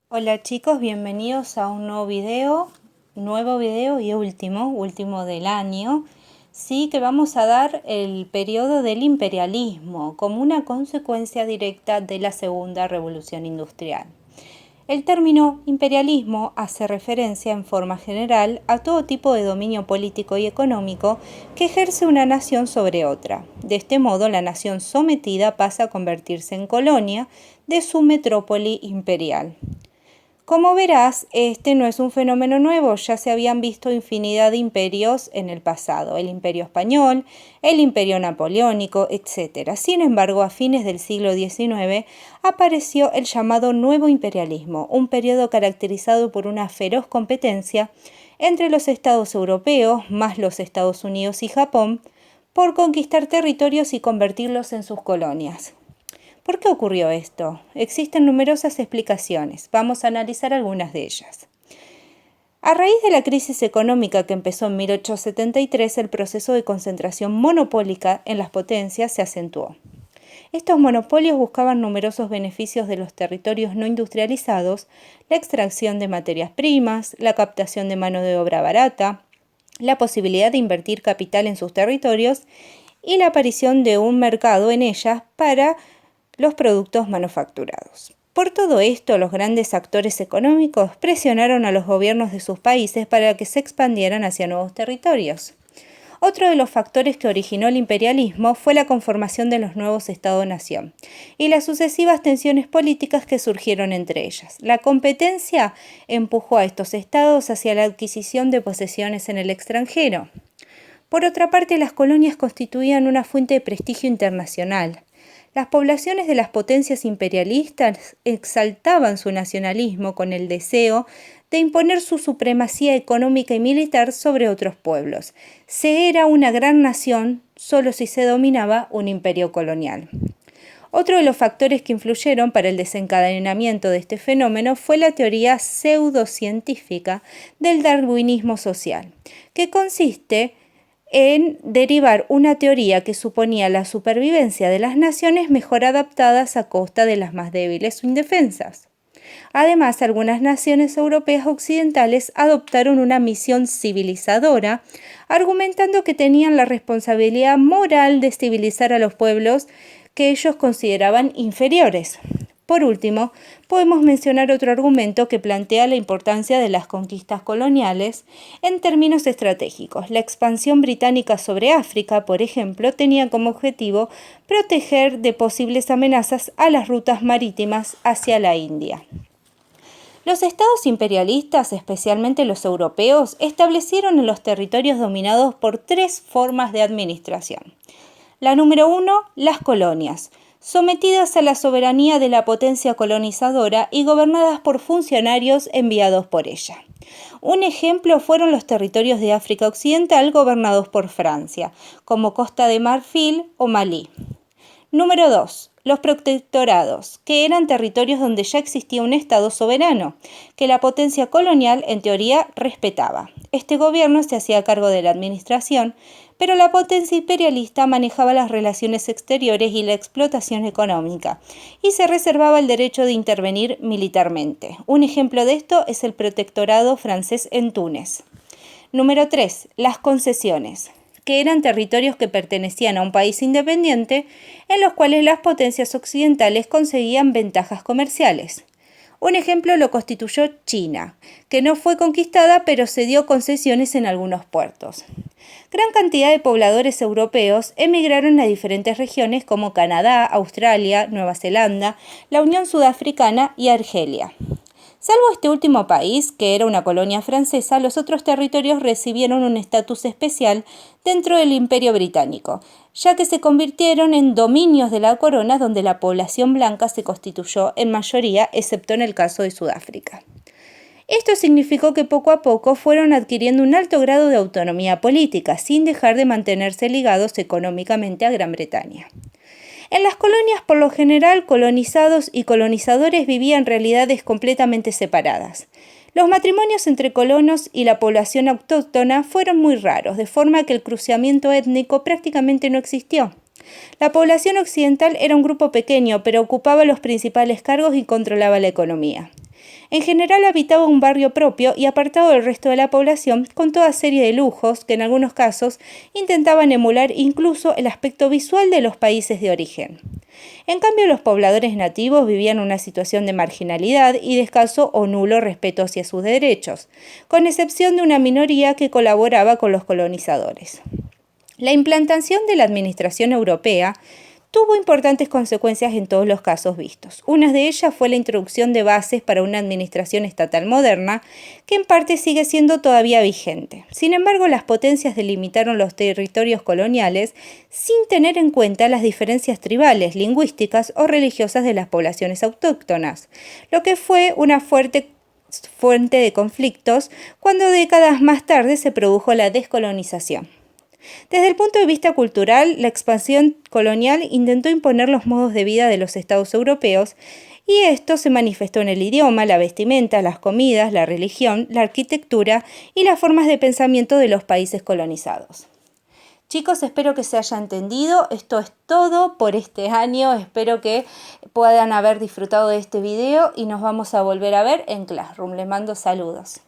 Hola chicos, bienvenidos a un nuevo video y último del año. Sí, que vamos a dar el periodo del imperialismo como una consecuencia directa de la Segunda Revolución Industrial. El término imperialismo hace referencia en forma general a todo tipo de dominio político y económico que ejerce una nación sobre otra. De este modo, la nación sometida pasa a convertirse en colonia de su metrópoli imperial. Como verás, este no es un fenómeno nuevo, ya se habían visto infinidad de imperios en el pasado, el Imperio Español, el Imperio Napoleónico, etc. Sin embargo, a fines del siglo XIX apareció el llamado Nuevo Imperialismo, un periodo caracterizado por una feroz competencia entre los estados europeos, más los Estados Unidos y Japón, por conquistar territorios y convertirlos en sus colonias. ¿Por qué ocurrió esto? Existen numerosas explicaciones. Vamos a analizar algunas de ellas. A raíz de la crisis económica que empezó en 1873, el proceso de concentración monopólica en las potencias se acentuó. Estos monopolios buscaban numerosos beneficios de los territorios no industrializados, la extracción de materias primas, la captación de mano de obra barata, la posibilidad de invertir capital en sus territorios y la aparición de un mercado en ellas para los productos manufacturados. Por todo esto, los grandes actores económicos presionaron a los gobiernos de sus países para que se expandieran hacia nuevos territorios. Otro de los factores que originó el imperialismo fue la conformación de los nuevos Estado-nación y las sucesivas tensiones políticas que surgieron entre ellas. La competencia empujó a estos estados hacia la adquisición de posesiones en el extranjero. Por otra parte, las colonias constituían una fuente de prestigio internacional. Las poblaciones de las potencias imperialistas exaltaban su nacionalismo con el deseo de imponer su supremacía económica y militar sobre otros pueblos. Se era una gran nación solo si se dominaba un imperio colonial. Otro de los factores que influyeron para el desencadenamiento de este fenómeno fue la teoría pseudocientífica del darwinismo social, que consiste en derivar una teoría que suponía la supervivencia de las naciones mejor adaptadas a costa de las más débiles o indefensas. Además, algunas naciones europeas occidentales adoptaron una misión civilizadora, argumentando que tenían la responsabilidad moral de civilizar a los pueblos que ellos consideraban inferiores. Por último, podemos mencionar otro argumento que plantea la importancia de las conquistas coloniales en términos estratégicos. La expansión británica sobre África, por ejemplo, tenía como objetivo proteger de posibles amenazas a las rutas marítimas hacia la India. Los estados imperialistas, especialmente los europeos, establecieron en los territorios dominados por tres formas de administración. La número 1, las colonias, sometidas a la soberanía de la potencia colonizadora y gobernadas por funcionarios enviados por ella. Un ejemplo fueron los territorios de África Occidental gobernados por Francia, como Costa de Marfil o Malí. Número 2. Los protectorados, que eran territorios donde ya existía un Estado soberano, que la potencia colonial, en teoría, respetaba. Este gobierno se hacía cargo de la administración, pero la potencia imperialista manejaba las relaciones exteriores y la explotación económica, y se reservaba el derecho de intervenir militarmente. Un ejemplo de esto es el protectorado francés en Túnez. Número 3. Las concesiones, que eran territorios que pertenecían a un país independiente, en los cuales las potencias occidentales conseguían ventajas comerciales. Un ejemplo lo constituyó China, que no fue conquistada pero cedió concesiones en algunos puertos. Gran cantidad de pobladores europeos emigraron a diferentes regiones como Canadá, Australia, Nueva Zelanda, la Unión Sudafricana y Argelia. Salvo este último país, que era una colonia francesa, los otros territorios recibieron un estatus especial dentro del Imperio Británico, ya que se convirtieron en dominios de la corona donde la población blanca se constituyó en mayoría, excepto en el caso de Sudáfrica. Esto significó que poco a poco fueron adquiriendo un alto grado de autonomía política, sin dejar de mantenerse ligados económicamente a Gran Bretaña. En las colonias, por lo general, colonizados y colonizadores vivían realidades completamente separadas. Los matrimonios entre colonos y la población autóctona fueron muy raros, de forma que el cruciamiento étnico prácticamente no existió. La población occidental era un grupo pequeño, pero ocupaba los principales cargos y controlaba la economía. En general habitaba un barrio propio y apartado del resto de la población, con toda serie de lujos que en algunos casos intentaban emular incluso el aspecto visual de los países de origen. En cambio, los pobladores nativos vivían una situación de marginalidad y de escaso o nulo respeto hacia sus derechos, con excepción de una minoría que colaboraba con los colonizadores. La implantación de la administración europea tuvo importantes consecuencias en todos los casos vistos. Una de ellas fue la introducción de bases para una administración estatal moderna, que en parte sigue siendo todavía vigente. Sin embargo, las potencias delimitaron los territorios coloniales sin tener en cuenta las diferencias tribales, lingüísticas o religiosas de las poblaciones autóctonas, lo que fue una fuerte fuente de conflictos cuando décadas más tarde se produjo la descolonización. Desde el punto de vista cultural, la expansión colonial intentó imponer los modos de vida de los estados europeos y esto se manifestó en el idioma, la vestimenta, las comidas, la religión, la arquitectura y las formas de pensamiento de los países colonizados. Chicos, espero que se haya entendido. Esto es todo por este año. Espero que puedan haber disfrutado de este video y nos vamos a volver a ver en Classroom. Les mando saludos.